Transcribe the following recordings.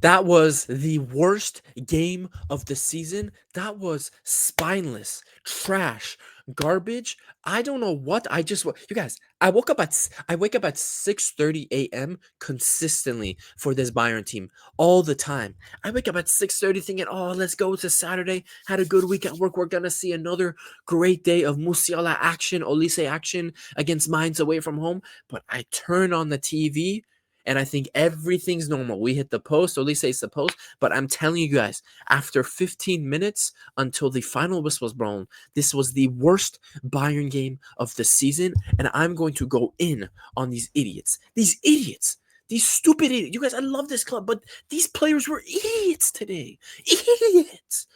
That was the worst game of the season. That was spineless, trash, garbage. I don't know what you guys. I wake up at 6:30 a.m. consistently for this Bayern team all the time. I wake up at 6:30 thinking, "Oh, let's go to Saturday. Had a good week at work. We're gonna see another great day of Musiala action, Olise action against Mainz away from home." But I turn on the TV and I think everything's normal. We hit the post, or at least it's the post. But I'm telling you guys, after 15 minutes until the final whistle was blown, this was the worst Bayern game of the season. And I'm going to go in on these idiots. These idiots. These stupid idiots. You guys, I love this club, but these players were idiots today. Idiots.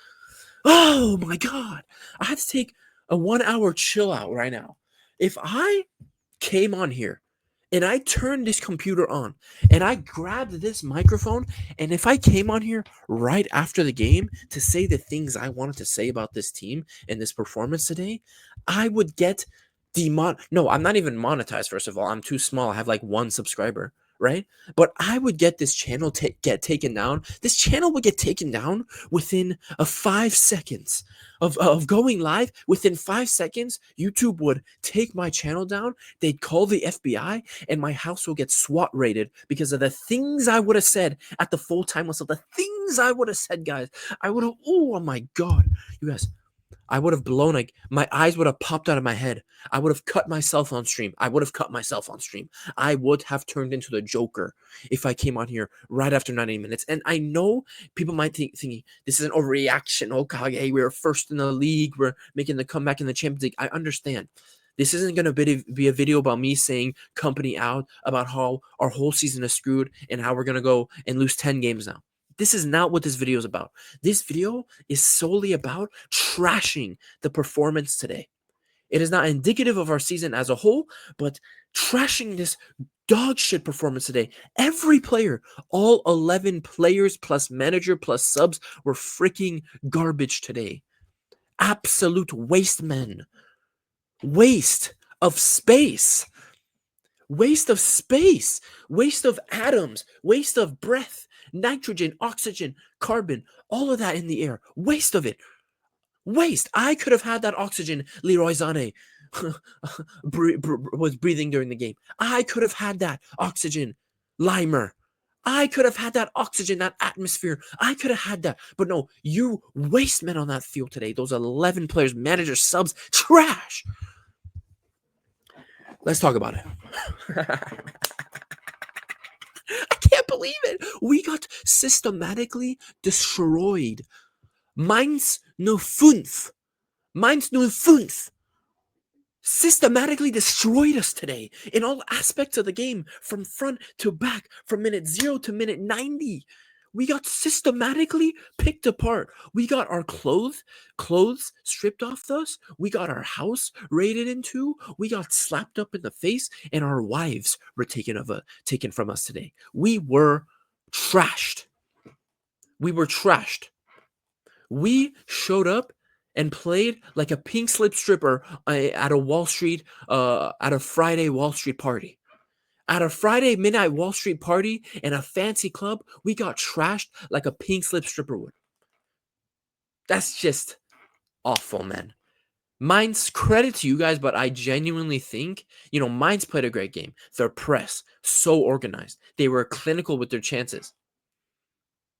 Oh my God. I had to take a 1 hour chill out right now. If I came on here and I turned this computer on and I grabbed this microphone, and if I came on here right after the game to say the things I wanted to say about this team and this performance today, I would get no, I'm not even monetized. First of all, I'm too small. I have like 1 subscriber, right? But I would get this channel get taken down. This channel would get taken down within a 5 seconds of going live. Within 5 seconds, YouTube would take my channel down. They'd call the FBI, and my house will get SWAT raided because of the things I would have said at the full time whistle. The things I would have said, guys. I would have. Oh my God, you guys. I would have blown, like, my eyes would have popped out of my head. I would have cut myself on stream. I would have turned into the Joker if I came on here right after 90 minutes. And I know people might thinking this is an overreaction. Oh God, hey, we're first in the league. We're making the comeback in the Champions League. I understand. This isn't going to be a video about me saying company out, about how our whole season is screwed and how we're going to go and lose 10 games now. This is not what this video is about. This video is solely about trashing the performance today. It is not indicative of our season as a whole, but trashing this dog shit performance today. Every player, all 11 players plus manager plus subs were freaking garbage today. Absolute waste men. Waste of space. Waste of space. Waste of atoms. Waste of breath. Nitrogen, oxygen, carbon, all of that in the air. Waste of it. Waste. I could have had that oxygen Leroy Sané was breathing during the game. I could have had that oxygen Limer. I could have had that oxygen, that atmosphere. I could have had that. But no, you waste men on that field today. Those 11 players, managers, subs, trash. Let's talk about it. I can't believe it. We got systematically destroyed. Mainz 05. Mainz 05 systematically destroyed us today in all aspects of the game, from front to back, from minute 0 to minute 90. We got systematically picked apart. We got our clothes stripped off us. We got our house raided into. We got slapped up in the face, and our wives were taken from us today. We were trashed. We were trashed. We showed up and played like a pink slip stripper at a Friday Wall Street party. At a Friday midnight Wall Street party in a fancy club, we got trashed like a pink slip stripper would. That's just awful, man. Mainz, credit to you guys, but I genuinely think, Mainz played a great game. Their press, so organized. They were clinical with their chances.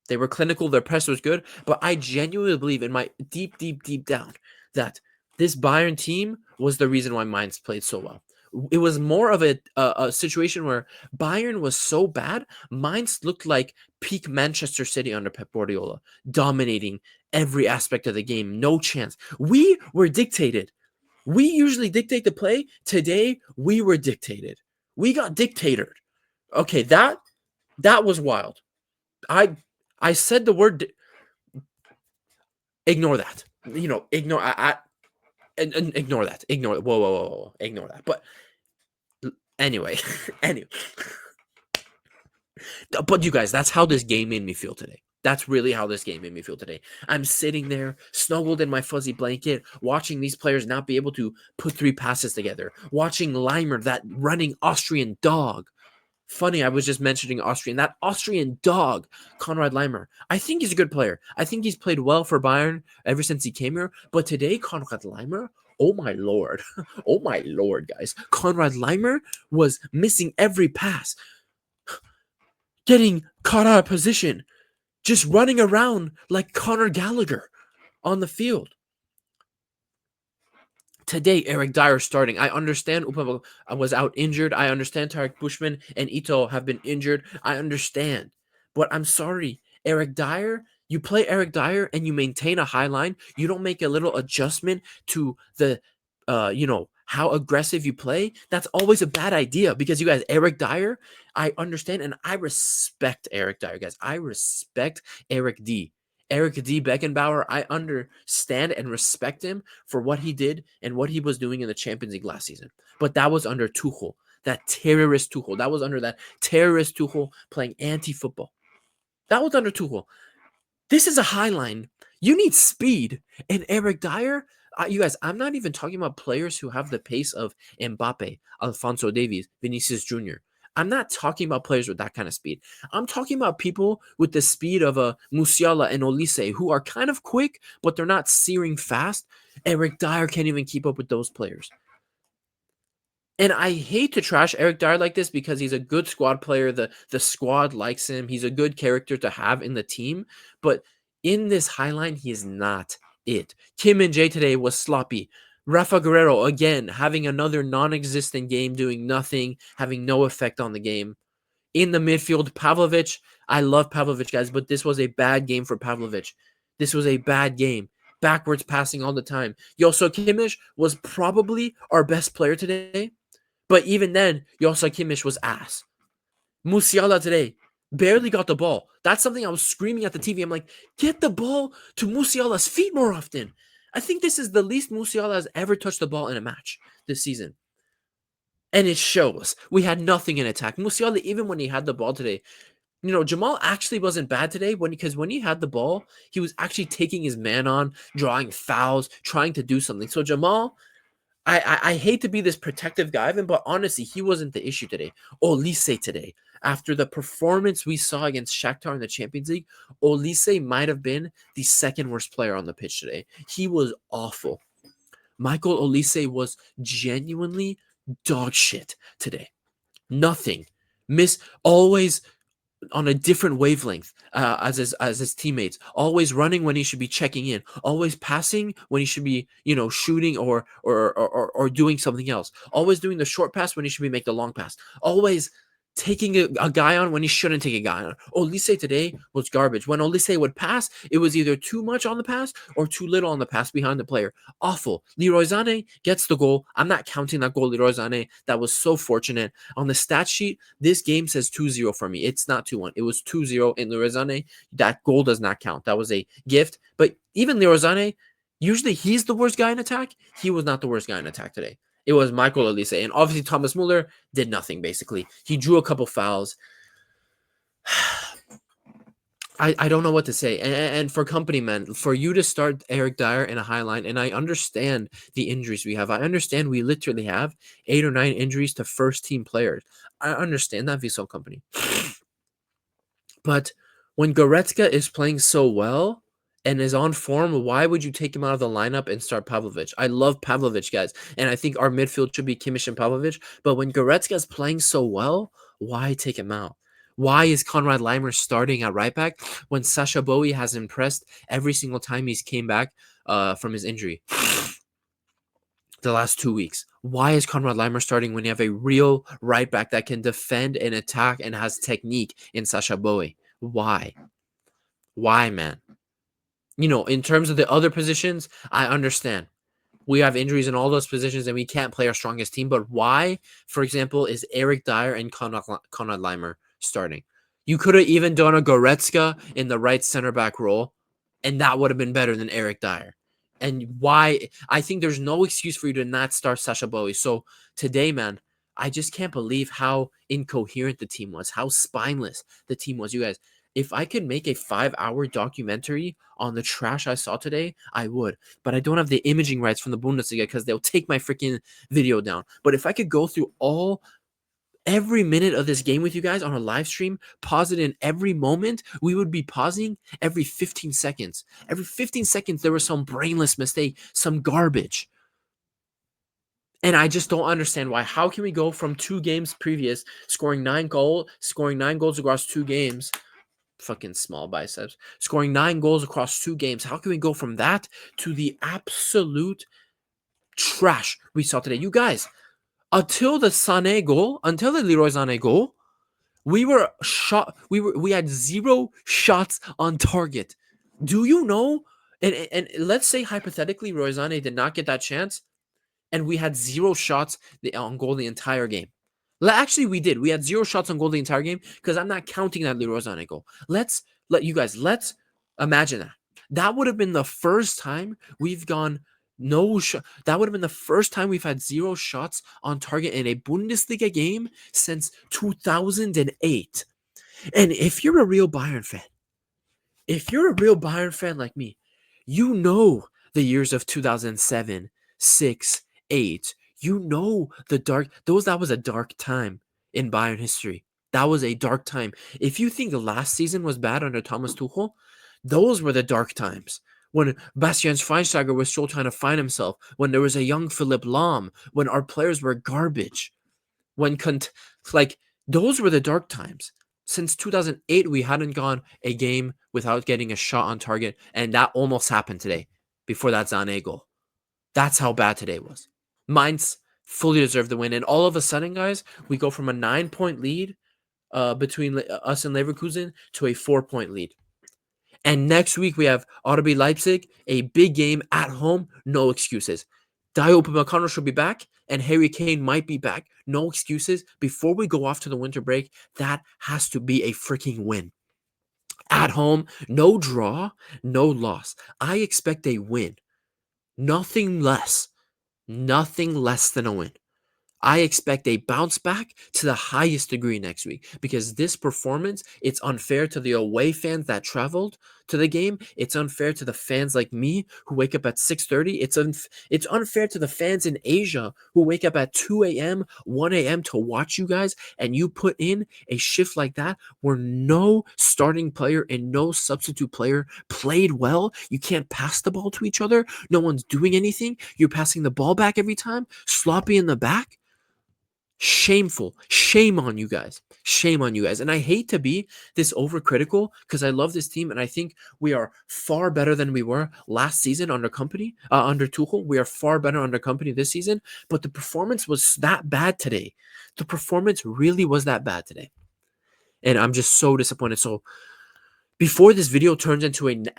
They were clinical. Their press was good. But I genuinely believe in my deep, deep, deep down that this Bayern team was the reason why Mainz played so well. It was more of a situation where Bayern was so bad, Mainz looked like peak Manchester City under Pep Guardiola, dominating every aspect of the game. No chance. We were dictated. We usually dictate the play. Today, we were dictated. We got dictated. Okay, that was wild. I said the word. Ignore that. Ignore. Ignore that. Ignore it. Whoa. Ignore that. But anyway. But you guys, that's how this game made me feel today. That's really how this game made me feel today. I'm sitting there, snuggled in my fuzzy blanket, watching these players not be able to put 3 passes together. Watching Limer, that running Austrian dog, Funny, I was just mentioning Austrian. That Austrian dog, Konrad Leimer. I think he's a good player. I think he's played well for Bayern ever since he came here. But today, Konrad Leimer, oh my lord. Oh my lord, guys. Konrad Leimer was missing every pass, getting caught out of position, just running around like Conor Gallagher on the field. Today, Eric Dyer starting. I understand Upamecano was out injured. I understand Tarek Bushman and Ito have been injured. I understand. But I'm sorry, Eric Dyer, you play Eric Dyer and you maintain a high line. You don't make a little adjustment to the, how aggressive you play. That's always a bad idea because you guys, Eric Dyer, I understand and I respect Eric Dyer, guys. I respect Eric D. Eric D. Beckenbauer, I understand and respect him for what he did and what he was doing in the Champions League last season. But that was under Tuchel, that terrorist Tuchel. That was under that terrorist Tuchel playing anti-football. That was under Tuchel. This is a high line. You need speed. And Eric Dyer, you guys, I'm not even talking about players who have the pace of Mbappe, Alphonso Davies, Vinicius Jr. I'm not talking about players with that kind of speed. I'm talking about people with the speed of a Musiala and Olise who are kind of quick, but they're not searing fast. Eric Dyer can't even keep up with those players. And I hate to trash Eric Dyer like this because he's a good squad player. The squad likes him. He's a good character to have in the team. But in this highline, he is not it. Kim and Jay today was sloppy. Rafa Guerrero, again, having another non-existent game, doing nothing, having no effect on the game. In the midfield, Pavlovic, I love Pavlovic, guys, but this was a bad game for Pavlovic. This was a bad game. Backwards passing all the time. Joshua Kimmich was probably our best player today. But even then, Joshua Kimmich was ass. Musiala today barely got the ball. That's something I was screaming at the TV. I'm like, get the ball to Musiala's feet more often. I think this is the least Musiala has ever touched the ball in a match this season. And it shows. We had nothing in attack. Musiala, even when he had the ball today, Jamal actually wasn't bad today because when he had the ball, he was actually taking his man on, drawing fouls, trying to do something. So Jamal, I hate to be this protective guy of him, but honestly, he wasn't the issue today. Olise today, after the performance we saw against Shakhtar in the Champions League, Olise might have been the second worst player on the pitch today. He was awful. Michael Olise was genuinely dog shit today. Nothing. Always on a different wavelength as his teammates, always running when he should be checking in, always passing when he should be shooting or doing something else, always doing the short pass when he should be making the long pass, always taking a guy on when he shouldn't take a guy on. Olise today was garbage. When Olise would pass, it was either too much on the pass or too little on the pass behind the player. Awful. Leroy Sané gets the goal. I'm not counting that goal, Leroy Sané. That was so fortunate. On the stat sheet, this game says 2-0 for me. It's not 2-1. It was 2-0 in Leroy Sané. That goal does not count. That was a gift. But even Leroy Sané, usually he's the worst guy in attack. He was not the worst guy in attack today. It was Michael Olise. And obviously Thomas Muller did nothing, basically. He drew a couple fouls. I don't know what to say. And for company, man, for you to start Eric Dyer in a high line, and I understand the injuries we have. I understand we literally have 8 or 9 injuries to first-team players. I understand that, Vissel Company. But when Goretzka is playing so well and is on form, why would you take him out of the lineup and start Pavlovic? I love Pavlovic, guys, and I think our midfield should be Kimmich and Pavlovic. But when Goretzka is playing so well, why take him out? Why is Konrad Leimer starting at right back when Sasha Bowie has impressed every single time he's came back from his injury the last 2 weeks? Why is Konrad Leimer starting when you have a real right back that can defend and attack and has technique in Sasha Bowie? Why? Why, man? In terms of the other positions, I understand. We have injuries in all those positions and we can't play our strongest team. But why, for example, is Eric Dyer and Konrad Leimer starting? You could have even done a Goretzka in the right center back role, and that would have been better than Eric Dyer. And why? I think there's no excuse for you to not start Sasha Bowie. So today, man, I just can't believe how incoherent the team was, how spineless the team was. You guys, if I could make a 5-hour documentary on the trash I saw today, I would. But I don't have the imaging rights from the Bundesliga because they'll take my freaking video down. But if I could go through all every minute of this game with you guys on a live stream, pause it in every moment. We would be pausing every 15 seconds. Every 15 seconds, there was some brainless mistake, some garbage. And I just don't understand why. How can we go from 2 games previous, scoring 9 goals across 2 games? Fucking small biceps. Scoring 9 goals across 2 games. How can we go from that to the absolute trash we saw today? You guys, until the Leroy Sané goal, we had 0 shots on target. Do you know? And let's say hypothetically Leroy Sané did not get that chance, and we had 0 shots on goal the entire game. Actually, we did. We had 0 shots on goal the entire game because I'm not counting that Leroy Sané goal. Let's imagine that. That would have been the first time we've gone no shot. That would have been the first time we've had 0 shots on target in a Bundesliga game since 2008. And if you're a real Bayern fan like me, you know the years of 2007, 6, 8. You know that was a dark time in Bayern history. That was a dark time. If you think the last season was bad under Thomas Tuchel, those were the dark times. When Bastian Schweinsteiger was still trying to find himself, when there was a young Philipp Lahm, when our players were garbage, those were the dark times. Since 2008, we hadn't gone a game without getting a shot on target, and that almost happened today before that Sané goal. That's how bad today was. Mainz fully deserved the win, and all of a sudden, guys, we go from a 9-point lead between us and Leverkusen to a 4-point lead. And next week, we have RB Leipzig, a big game at home, no excuses. Dayot Upamecano should be back, and Harry Kane might be back. No excuses. Before we go off to the winter break, that has to be a freaking win. At home, no draw, no loss. I expect a win. Nothing less than a win. I expect a bounce back to the highest degree next week because this performance, it's unfair to the away fans that traveled to the game. It's unfair to the fans like me who wake up at 6:30. It's unfair to the fans in Asia who wake up at 2 a.m., 1 a.m. to watch you guys, and you put in a shift like that where no starting player and no substitute player played well. You can't pass the ball to each other. No one's doing anything. You're passing the ball back every time. Sloppy in the back. Shameful. Shame on you guys. And I hate to be this overcritical because I love this team and I think we are far better than we were last season under Tuchel. We are far better under company this season, but the performance was that bad today. The performance really was that bad today. And I'm just so disappointed. So before this video turns into an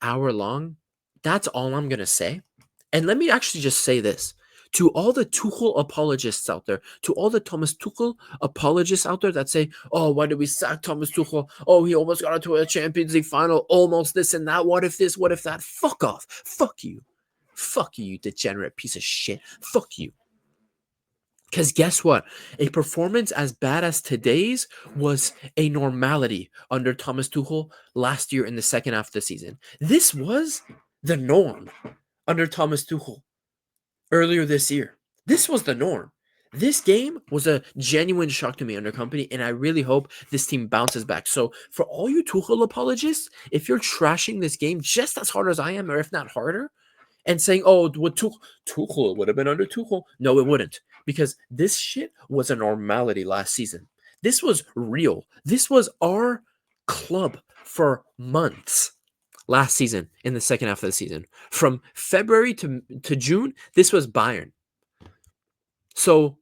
hour long, that's all I'm going to say. And let me actually just say this. To all the Tuchel apologists out there, to all the Thomas Tuchel apologists out there that say, oh, why did we sack Thomas Tuchel? Oh, he almost got into a Champions League final, almost this and that. What if this? What if that? Fuck off. Fuck you. Fuck you, you degenerate piece of shit. Fuck you. Because guess what? A performance as bad as today's was a normality under Thomas Tuchel last year in the second half of the season. This was the norm under Thomas Tuchel. Earlier this year, this was the norm. This game was a genuine shock to me under company, and I really hope this team bounces back. So for all you Tuchel apologists, if you're trashing this game just as hard as I am, or if not harder, and saying, oh, what Tuchel would have been under Tuchel. No, it wouldn't. Because this shit was a normality last season. This was real. This was our club for months. Last season, in the second half of the season, from February to June, this was Bayern. So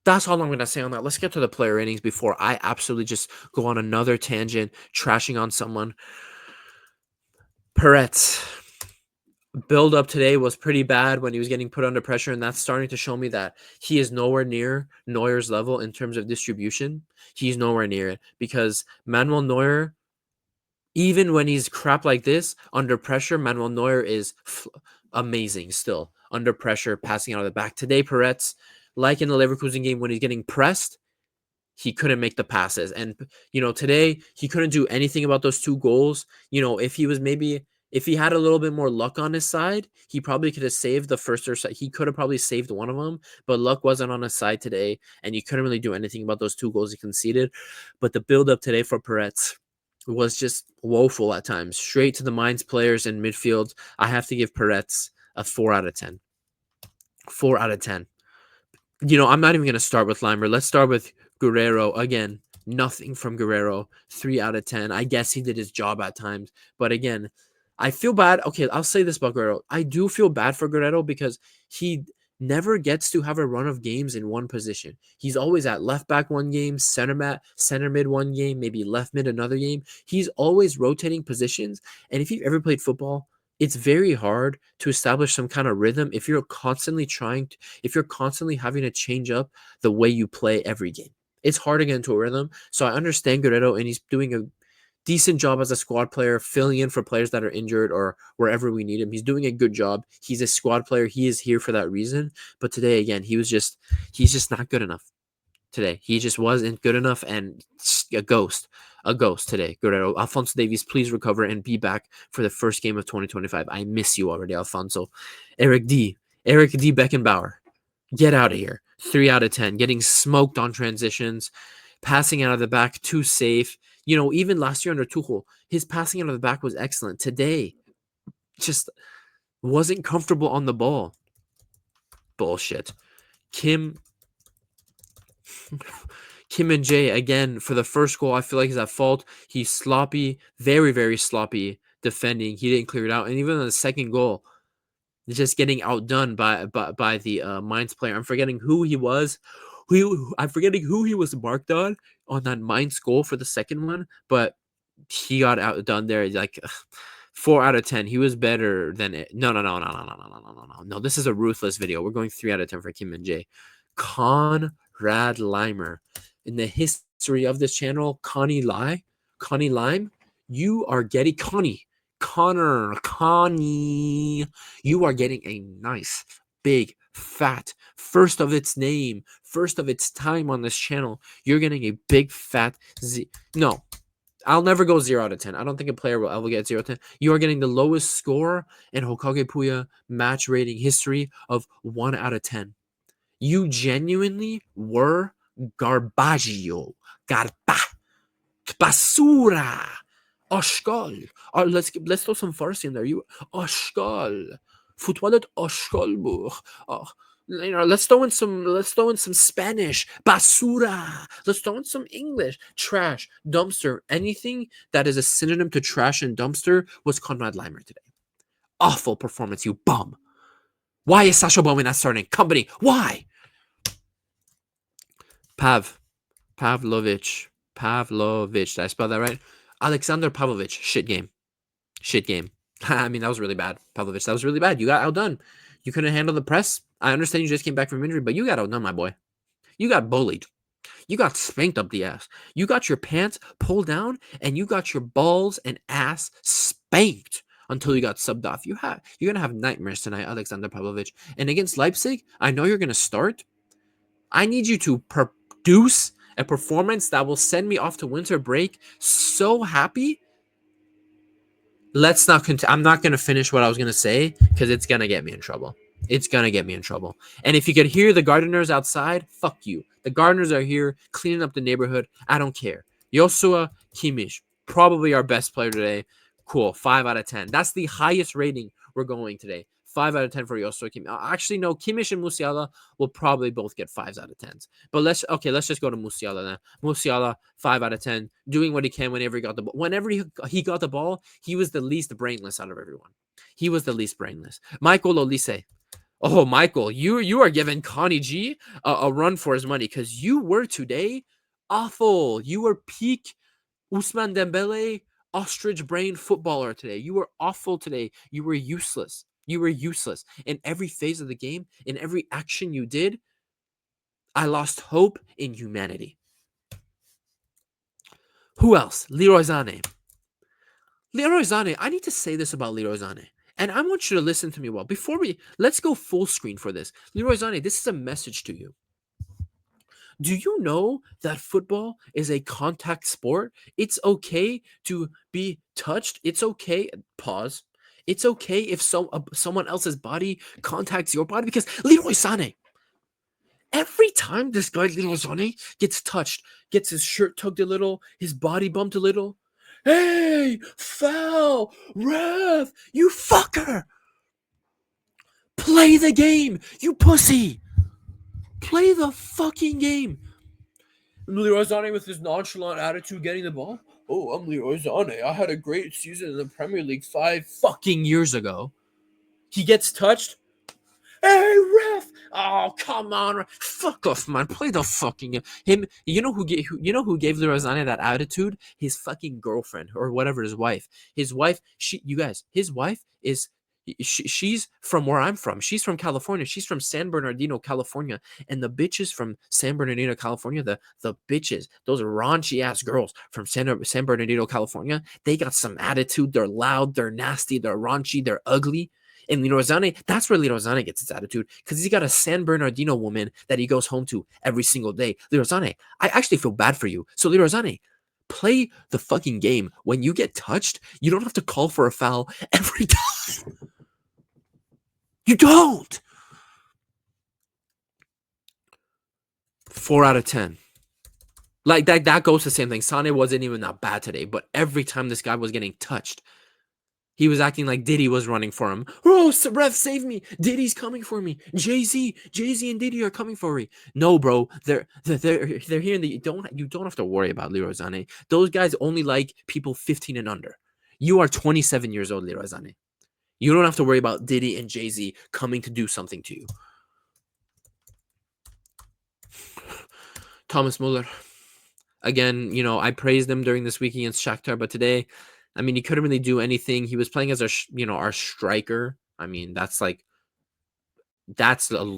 that's all I'm going to say on that. Let's get to the player ratings before I absolutely just go on another tangent, trashing on someone. Peretz. Build up today was pretty bad when he was getting put under pressure, and that's starting to show me that he is nowhere near Neuer's level in terms of distribution. He's nowhere near it because Manuel Neuer, even when he's crap like this, under pressure, Manuel Neuer is amazing still. Under pressure, passing out of the back. Today, Peretz, like in the Leverkusen game, when he's getting pressed, he couldn't make the passes. And, today, he couldn't do anything about those 2 goals. If he was maybe If he had a little bit more luck on his side, he probably could have saved the first or he could have probably saved one of them, but luck wasn't on his side today, and you couldn't really do anything about those 2 goals he conceded. But the build up today for Peretz was just woeful at times. Straight to the Mainz players in midfield. I have to give Peretz a 4 out of 10. 4 out of 10. I'm not even going to start with Limer. Let's start with Guerrero. Again, nothing from Guerrero. 3 out of 10. I guess he did his job at times. But again, I feel bad. Okay, I'll say this about Guerrero. I do feel bad for Guerrero because he never gets to have a run of games in one position. He's always at left back one game, center mid one game, maybe left mid another game. He's always rotating positions. And if you've ever played football, it's very hard to establish some kind of rhythm if you're constantly having to change up the way you play every game. It's hard to get into a rhythm. So I understand Guerrero, and he's doing a decent job as a squad player, filling in for players that are injured or wherever we need him. He's doing a good job. He's a squad player. He is here for that reason. But today, again, he's just not good enough. Today, he just wasn't good enough, and a ghost today. Guerrero, Alphonso Davies, please recover and be back for the first game of 2025. I miss you already, Alfonso. Eric D. Beckenbauer, get out of here. 3 out of 10. Getting smoked on transitions, passing out of the back, too safe. Even last year under Tuchel, his passing out of the back was excellent. Today, just wasn't comfortable on the ball. Bullshit. Kim and Jay, again, for the first goal, I feel like he's at fault. He's sloppy, very, very sloppy defending. He didn't clear it out. And even on the second goal, just getting outdone by the Mainz player. I'm forgetting who he was. I'm forgetting who he was marked on that Mainz goal for the second one, but he got outdone there. Like 4 out of 10. He was better than it. No. This is a ruthless video. We're going 3 out of 10 for Kim and Jay. Conrad Limer. In the history of this channel, Connie Lime, you are getting Connie, you are getting a nice, big, fat, first of its time on this channel. You're getting a big, fat No, I'll never go 0 out of 10. I don't think a player will ever get 0 out of 10. You are getting the lowest score in Hokage Puya match rating history of 1 out of 10. You genuinely were garbaggio. Basura. Ashkal. Let's throw some Farsi in there. You Ashkal. Futbolet Ashkal bu. Let's throw in some Spanish. Basura. Let's throw in some English. Trash. Dumpster. Anything that is a synonym to trash and dumpster was Conrad Limer today. Awful performance, you bum. Why is Sasha Bowman not starting? Company. Why? Pavlovich. Did I spell that right? Alexander Pavlovich. Shit game. I mean, that was really bad. Pavlovich, that was really bad. You got outdone. You couldn't handle the press. I understand you just came back from injury, but you got outdone, my boy. You got bullied. You got spanked up the ass. You got your pants pulled down, and you got your balls and ass spanked until you got subbed off. You're gonna have nightmares tonight, Alexander Pavlovich. And against Leipzig, I know you're gonna start. I need you to produce a performance that will send me off to winter break so happy. Let's not I'm not going to finish what I was going to say because it's going to get me in trouble. And if you could hear the gardeners outside, fuck you. The gardeners are here cleaning up the neighborhood. I don't care. Joshua Kimmich, probably our best player today. Cool. 5 out of 10. That's the highest rating we're going today. 5 out of 10 for Joshua Kimmich. Actually, no, Kimmich and Musiala will probably both get 5s out of 10s. But let's just go to Musiala then. Musiala, 5 out of 10, doing what he can whenever he got the ball. Whenever he got the ball, he was the least brainless out of everyone. He was the least brainless. Michael Olise. Oh, Michael, you are giving Connie G a run for his money because you were today awful. You were peak Ousmane Dembele, ostrich brain footballer today. You were awful today. You were useless. In every phase of the game, in every action you did. I lost hope in humanity. Who else? Leroy Sané. I need to say this about Leroy Sané. And I want you to listen to me well. Let's go full screen for this. Leroy Sané, this is a message to you. Do you know that football is a contact sport? It's okay to be touched. It's okay. Pause. It's okay if someone else's body contacts your body because Leroy Sané, every time this guy Leroy Sané gets touched, gets his shirt tugged a little, his body bumped a little. Hey, foul, ref, you fucker! Play the game, you pussy! Play the fucking game. Leroy Sané with his nonchalant attitude getting the ball. Oh, I'm Leroy Sané. I had a great season in the Premier League 5 fucking years ago. He gets touched. Hey, ref! Oh, come on, ref. Fuck off, man. Play the fucking game. Him. You know who gave Leroy Sané that attitude? His fucking girlfriend or whatever. His wife. His wife. You guys. His wife is. She's from where I'm from. She's from California. She's from San Bernardino, California. And the bitches from San Bernardino, California, the bitches, those raunchy ass girls from San Bernardino, California, they got some attitude. They're loud, they're nasty, they're raunchy, they're ugly. And Leroy Sané, that's where Leroy Sané gets his attitude because he's got a San Bernardino woman that he goes home to every single day. Leroy Sané, I actually feel bad for you. So Leroy Sané, play the fucking game. When you get touched, you don't have to call for a foul every time. You don't. 4 out of 10. Like that goes the same thing. Sané wasn't even that bad today, but every time this guy was getting touched, he was acting like Diddy was running for him. Oh, ref, save me! Diddy's coming for me. Jay-Z and Diddy are coming for me. No, bro, they're here in the. You don't have to worry about Leroy Sané. Those guys only like people 15 and under. You are 27 years old, Leroy Sané. You don't have to worry about Diddy and Jay-Z coming to do something to you. Thomas Muller. Again, I praised him during this week against Shakhtar, but today, I mean, he couldn't really do anything. He was playing as our striker. I mean, that's a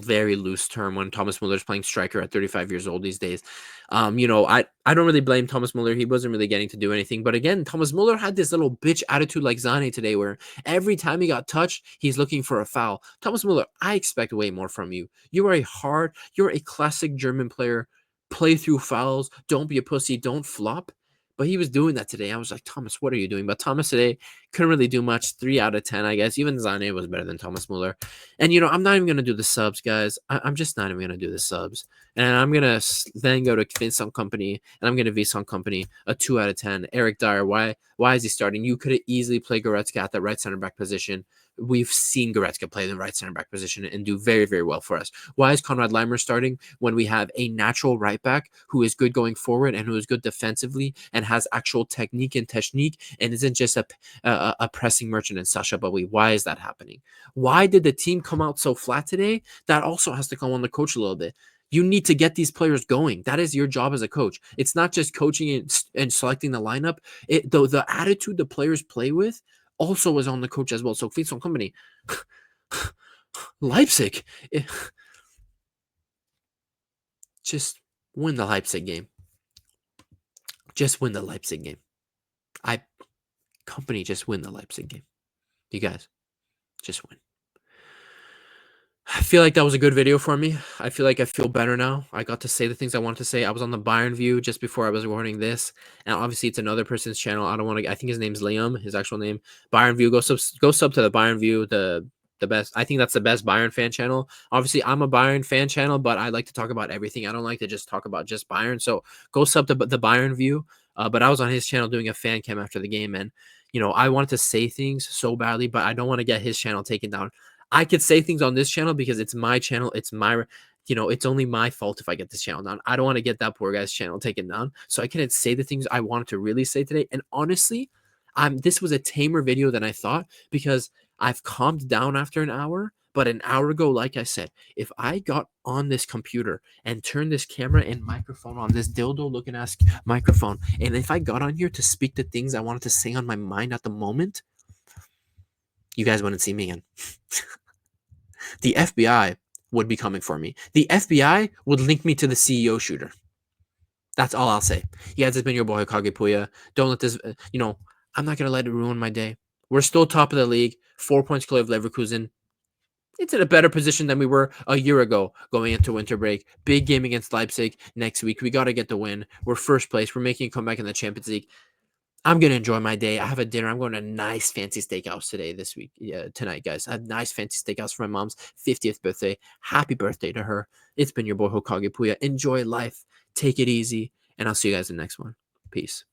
very loose term when Thomas Muller's playing striker at 35 years old these days. I don't really blame Thomas Muller. He wasn't really getting to do anything. But again, Thomas Muller had this little bitch attitude like Sané today where every time he got touched, he's looking for a foul. Thomas Muller, I expect way more from you. You're a classic German player. Play through fouls. Don't be a pussy. Don't flop. But he was doing that today. I was like, Thomas, what are you doing? But Thomas today couldn't really do much. 3 out of 10, I guess. Even Sané was better than Thomas Muller. And, I'm not even going to do the subs, guys. I'm just not even going to do the subs. And I'm going to then go to Vincent Company. And I'm going to Vincent Company a 2 out of 10. Eric Dyer, why is he starting? You could have easily played Goretzka at the right center back position. We've seen Goretzka play the right center back position and do very, very well for us. Why is Konrad Leimer starting when we have a natural right back who is good going forward and who is good defensively and has actual technique and isn't just a pressing merchant in Sasha Bowie? Why is that happening? Why did the team come out so flat today? That also has to come on the coach a little bit. You need to get these players going. That is your job as a coach. It's not just coaching and selecting the lineup. The attitude the players play with also was on the coach as well. So Vincent Company, Leipzig, just win the Leipzig game. Just win the Leipzig game. Company, just win the Leipzig game. You guys, just win. I feel like that was a good video for me. I feel like I feel better now. I got to say the things I wanted to say. I was on the Bayern View just before I was recording this. And obviously it's another person's channel. I think his name's Liam, his actual name. Bayern View. Go sub to the Bayern View, the best. I think that's the best Bayern fan channel. Obviously, I'm a Bayern fan channel, but I like to talk about everything. I don't like to just talk about just Bayern. So go sub to the Bayern View. But I was on his channel doing a fan cam after the game. And, I wanted to say things so badly, but I don't want to get his channel taken down. I could say things on this channel because it's my channel. It's my, it's only my fault if I get this channel down. I don't want to get that poor guy's channel taken down. So I couldn't say the things I wanted to really say today. And honestly, this was a tamer video than I thought because I've calmed down after an hour. But an hour ago, like I said, if I got on this computer and turned this camera and microphone on, this dildo looking ass microphone, and if I got on here to speak the things I wanted to say on my mind at the moment, you guys wouldn't see me again. The FBI would be coming for me. The FBI would link me to the CEO shooter. That's all I'll say. You guys, it's been your boy Hokage Puya. Don't let this, I'm not going to let it ruin my day. We're still top of the league, 4 points clear of Leverkusen. It's in a better position than we were a year ago going into winter break. Big game against Leipzig next week. We got to get the win. We're first place. We're making a comeback in the Champions League. I'm gonna enjoy my day. I have a dinner. I'm going to a nice fancy steakhouse today, this week, yeah, tonight, guys. A nice fancy steakhouse for my mom's 50th birthday. Happy birthday to her. It's been your boy Hokage Puya. Enjoy life. Take it easy, and I'll see you guys in the next one. Peace.